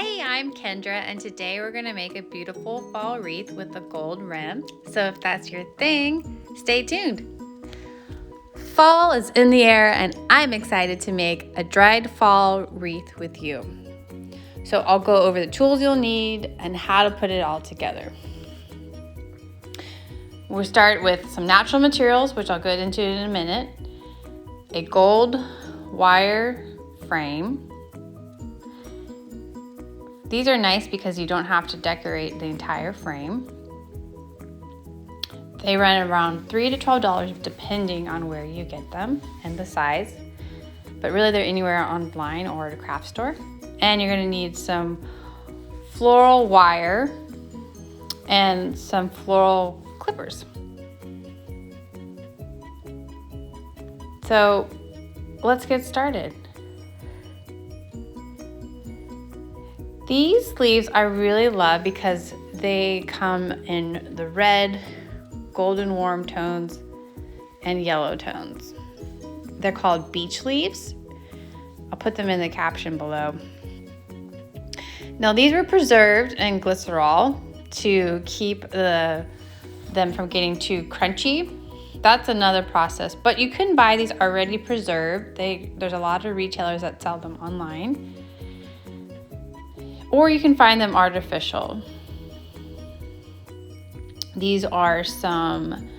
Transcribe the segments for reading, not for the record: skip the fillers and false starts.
Hey, I'm Kendra, and today we're going to make a beautiful fall wreath with a gold rim. So if that's your thing, stay tuned. Fall is in the air, and I'm excited to make a dried fall wreath with you. So I'll go over the tools you'll need and how to put it all together. We'll start with some natural materials, which I'll get into in a minute. A gold wire frame. These are nice because you don't have to decorate the entire frame. They run around $3 to $12 depending on where you get them and the size. But really they're anywhere online or at a craft store. And you're gonna need some floral wire and some floral clippers. So let's get started. These leaves I really love because they come in the red, golden warm tones, and yellow tones. They're called beech leaves. I'll put them in the caption below. Now these were preserved in glycerol to keep them from getting too crunchy. That's another process, but you can buy these already preserved. There's a lot of retailers that sell them online. Or you can find them artificial. These are some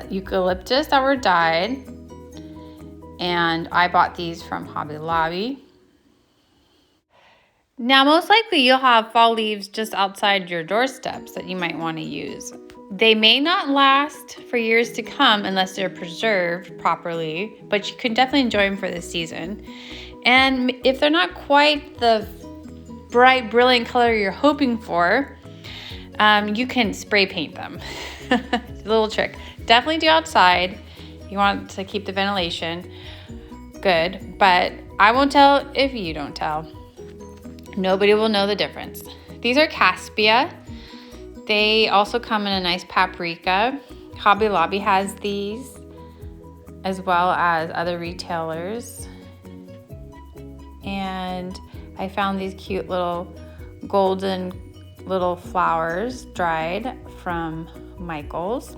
eucalyptus that were dyed, and I bought these from Hobby Lobby. Now, most likely you'll have fall leaves just outside your doorsteps that you might want to use. They may not last for years to come unless they're preserved properly, but you can definitely enjoy them for the season. And if they're not quite the bright, brilliant color you're hoping for, you can spray paint them. A little trick. Definitely do outside. You want to keep the ventilation good, but I won't tell if you don't tell. Nobody will know the difference. These are Caspia. They also come in a nice paprika. Hobby Lobby has these, as well as other retailers. And I found these cute little golden little flowers dried from Michael's.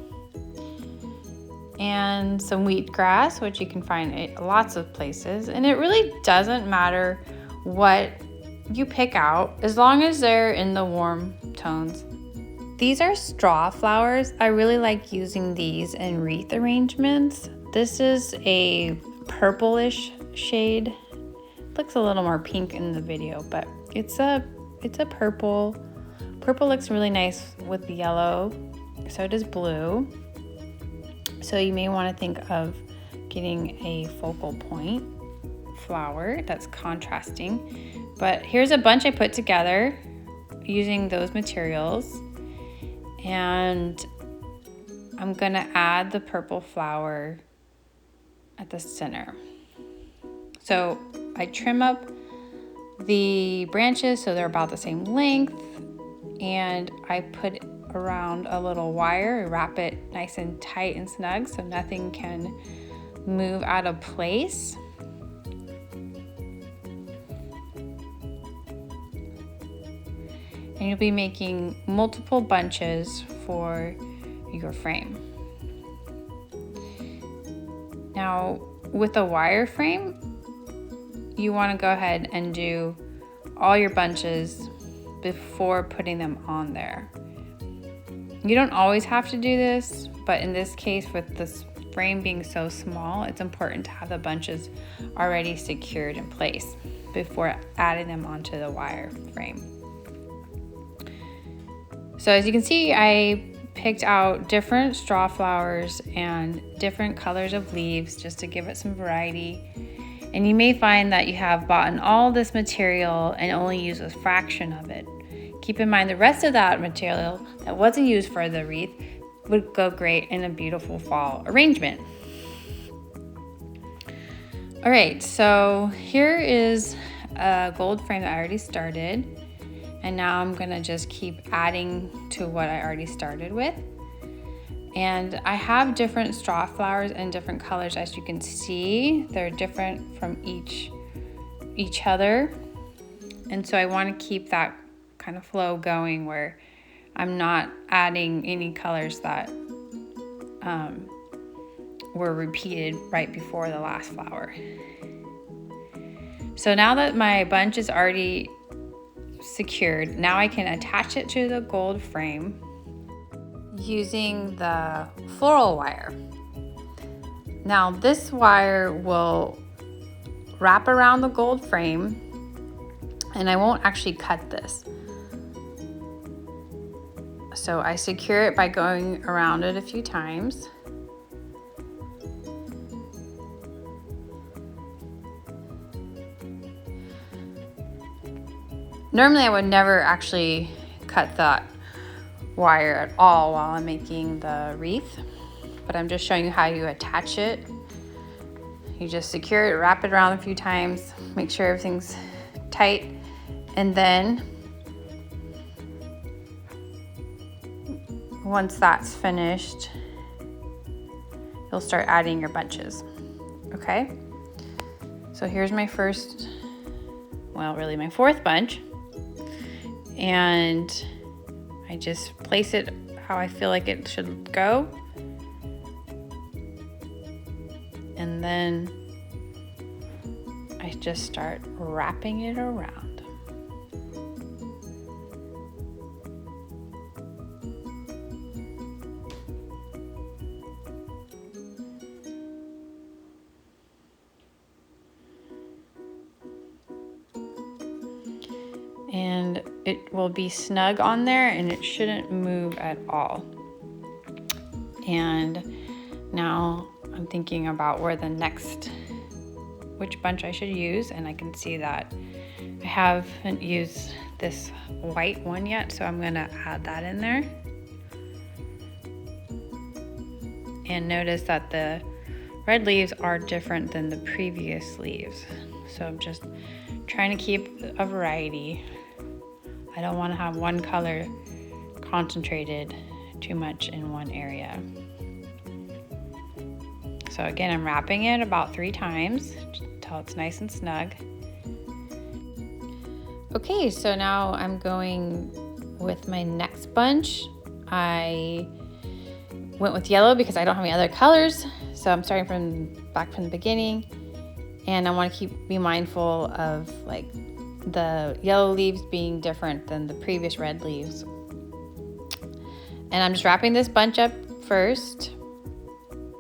And some wheatgrass, which you can find at lots of places. And it really doesn't matter what you pick out as long as they're in the warm tones. These are Strawflowers. I really like using these in wreath arrangements. This is a purplish shade. Looks a little more pink in the video, but it's a purple. Purple looks really nice with the yellow. So does blue. So you may want to think of getting a focal point flower that's contrasting. But here's a bunch I put together using those materials. And I'm gonna add the purple flower at the center. So I trim up the branches so they're about the same length, and I put around a little wire, wrap it nice and tight and snug so nothing can move out of place. And you'll be making multiple bunches for your frame. Now, with a wire frame, you want to go ahead and do all your bunches before putting them on there. You don't always have to do this, but in this case, with this frame being so small, it's important to have the bunches already secured in place before adding them onto the wire frame. So as you can see, I picked out different straw flowers and different colors of leaves just to give it some variety. And you may find that you have bought all this material and only use a fraction of it. Keep in mind the rest of that material that wasn't used for the wreath would go great in a beautiful fall arrangement. All right, so here is a gold frame that I already started. And now I'm gonna just keep adding to what I already started with. And I have different straw flowers in different colors, as you can see. They're different from each other. And so I want to keep that kind of flow going where I'm not adding any colors that were repeated right before the last flower. So now that my bunch is already secured, now I can attach it to the gold frame using the floral wire. Now this wire will wrap around the gold frame, and I won't actually cut this. So I secure it by going around it a few times. Normally I would never actually cut that wire at all while I'm making the wreath, but I'm just showing you how you attach it. You just secure it, wrap it around a few times, make sure everything's tight, and then once that's finished, you'll start adding your bunches. Okay? So here's my first, well, really my fourth bunch. And I just place it how I feel like it should go. And then I just start wrapping it around. And it will be snug on there and it shouldn't move at all. And now I'm thinking about which bunch I should use, and I can see that I haven't used this white one yet, so I'm gonna add that in there. And notice that the red leaves are different than the previous leaves. So I'm just trying to keep a variety. I don't want to have one color concentrated too much in one area. So again, I'm wrapping it about 3 times until it's nice and snug. Okay, so now I'm going with my next bunch. I went with yellow because I don't have any other colors. So I'm starting back from the beginning. And I want to be mindful of like the yellow leaves being different than the previous red leaves. And I'm just wrapping this bunch up first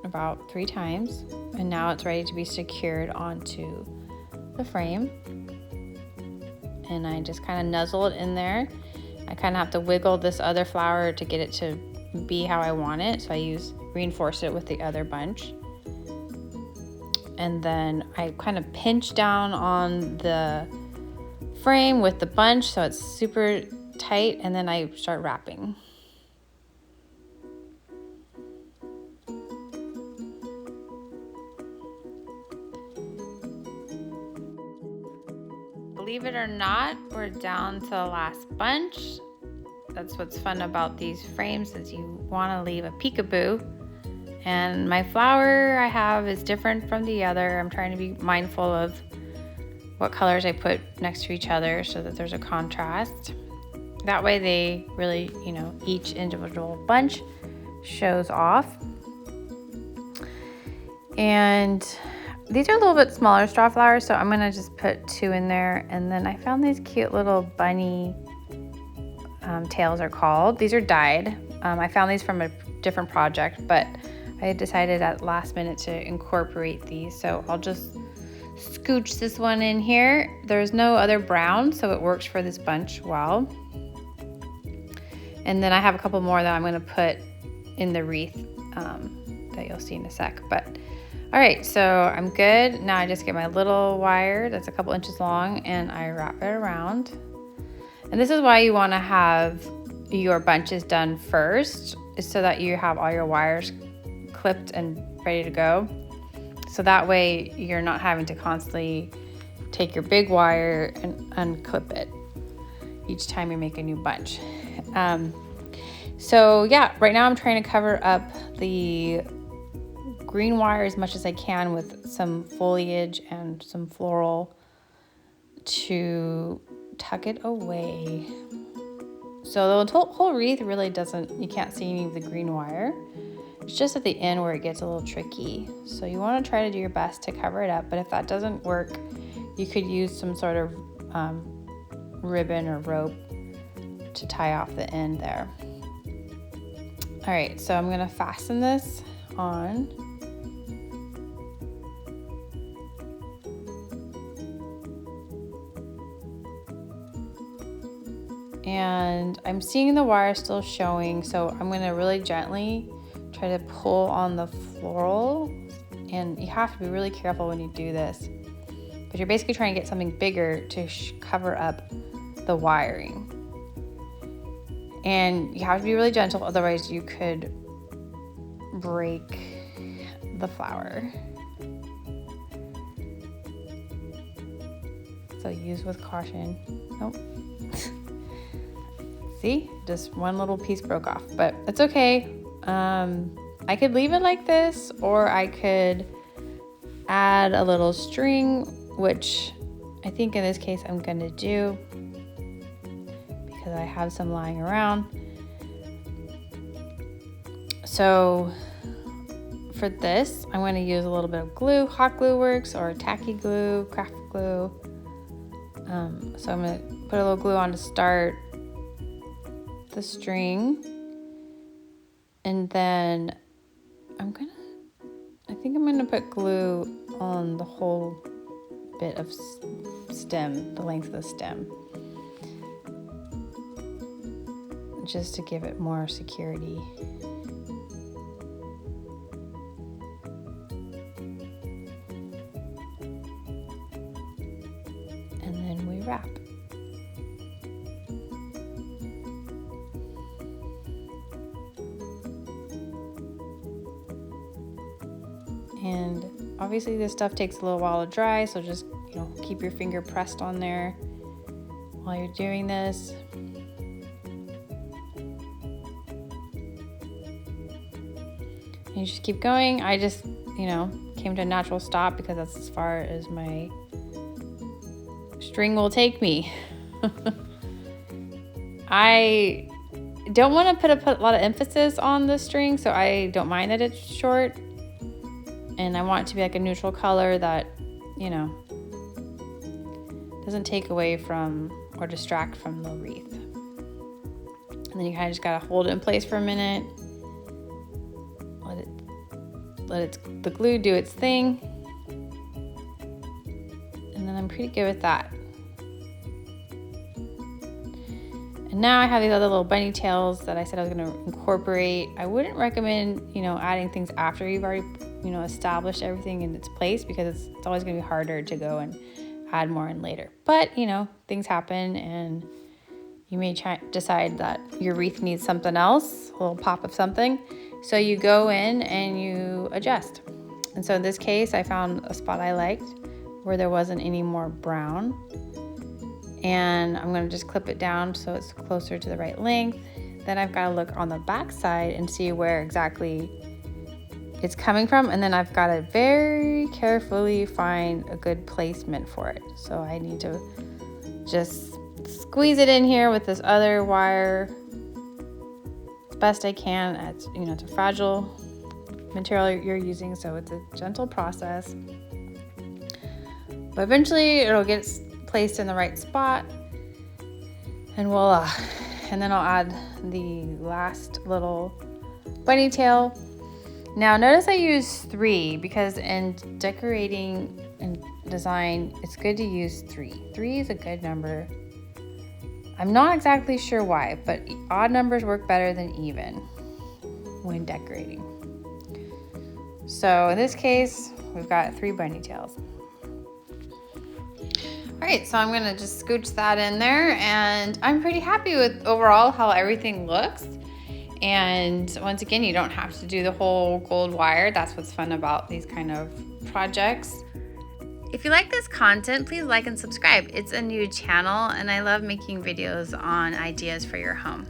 about 3 times, and now it's ready to be secured onto the frame. And I just kind of nuzzle it in there. I kind of have to wiggle this other flower to get it to be how I want it, so I reinforce it with the other bunch. And then I kind of pinch down on the frame with the bunch so it's super tight, and then I start wrapping. Believe it or not, we're down to the last bunch. That's what's fun about these frames, is you want to leave a peekaboo. And my flower I have is different from the other. I'm trying to be mindful of what colors I put next to each other so that there's a contrast. That way they really, each individual bunch shows off. And these are a little bit smaller Strawflowers, so I'm gonna just put 2 in there. And then I found these cute little bunny tails are called. These are dyed. I found these from a different project, but I decided at last minute to incorporate these. So I'll just scooch this one in here. There's no other brown, so it works for this bunch well. And then I have a couple more that I'm gonna put in the wreath that you'll see in a sec. But all right, so I'm good. Now I just get my little wire that's a couple inches long and I wrap it around. And this is why you wanna have your bunches done first, is so that you have all your wires clipped and ready to go. So that way you're not having to constantly take your big wire and unclip it each time you make a new bunch. So yeah, right now I'm trying to cover up the green wire as much as I can with some foliage and some floral to tuck it away. So the whole wreath really doesn't, you can't see any of the green wire. It's just at the end where it gets a little tricky. So you want to try to do your best to cover it up, but if that doesn't work, you could use some sort of ribbon or rope to tie off the end there. All right, so I'm gonna fasten this on. And I'm seeing the wire still showing, so I'm gonna really gently try to pull on the floral, and you have to be really careful when you do this. But you're basically trying to get something bigger to cover up the wiring. And you have to be really gentle, otherwise you could break the flower. So use with caution. Nope. See, just one little piece broke off, but it's okay. I could leave it like this, or I could add a little string, which I think in this case I'm gonna do because I have some lying around. So for this, I'm going to use a little bit of glue. Hot glue works, or tacky glue, craft glue. So I'm going to put a little glue on to start the string, and then I think I'm gonna put glue on the whole bit of stem, the length of the stem, just to give it more security. And then we wrap. And obviously this stuff takes a little while to dry, so just, you know, keep your finger pressed on there while you're doing this. And you just keep going. I just, you know, came to a natural stop because that's as far as my string will take me. I don't want to put a lot of emphasis on the string, so I don't mind that it's short. And I want it to be like a neutral color that, you know, doesn't take away from or distract from the wreath. And then you kind of just gotta hold it in place for a minute. Let the glue do its thing. And then I'm pretty good with that. And now I have these other little bunny tails that I said I was gonna incorporate. I wouldn't recommend, you know, adding things after you've already, you know, established everything in its place, because it's always gonna be harder to go and add more in later. But, you know, things happen, and you may decide that your wreath needs something else, a little pop of something. So you go in and you adjust. And so in this case, I found a spot I liked where there wasn't any more brown. And I'm gonna just clip it down so it's closer to the right length. Then I've gotta look on the back side and see where exactly it's coming from. And then I've gotta very carefully find a good placement for it. So I need to just squeeze it in here with this other wire as best I can. It's, you know, it's a fragile material you're using, so it's a gentle process. But eventually it'll get placed in the right spot, and voila. And then I'll add the last little bunny tail. Now notice I use 3 because in decorating and design, it's good to use 3. 3 is a good number. I'm not exactly sure why, but odd numbers work better than even when decorating. So in this case, we've got 3 bunny tails. All right, so I'm gonna just scooch that in there, and I'm pretty happy with overall how everything looks. And once again, you don't have to do the whole gold wire. That's what's fun about these kind of projects. If you like this content, please like and subscribe. It's a new channel, and I love making videos on ideas for your home.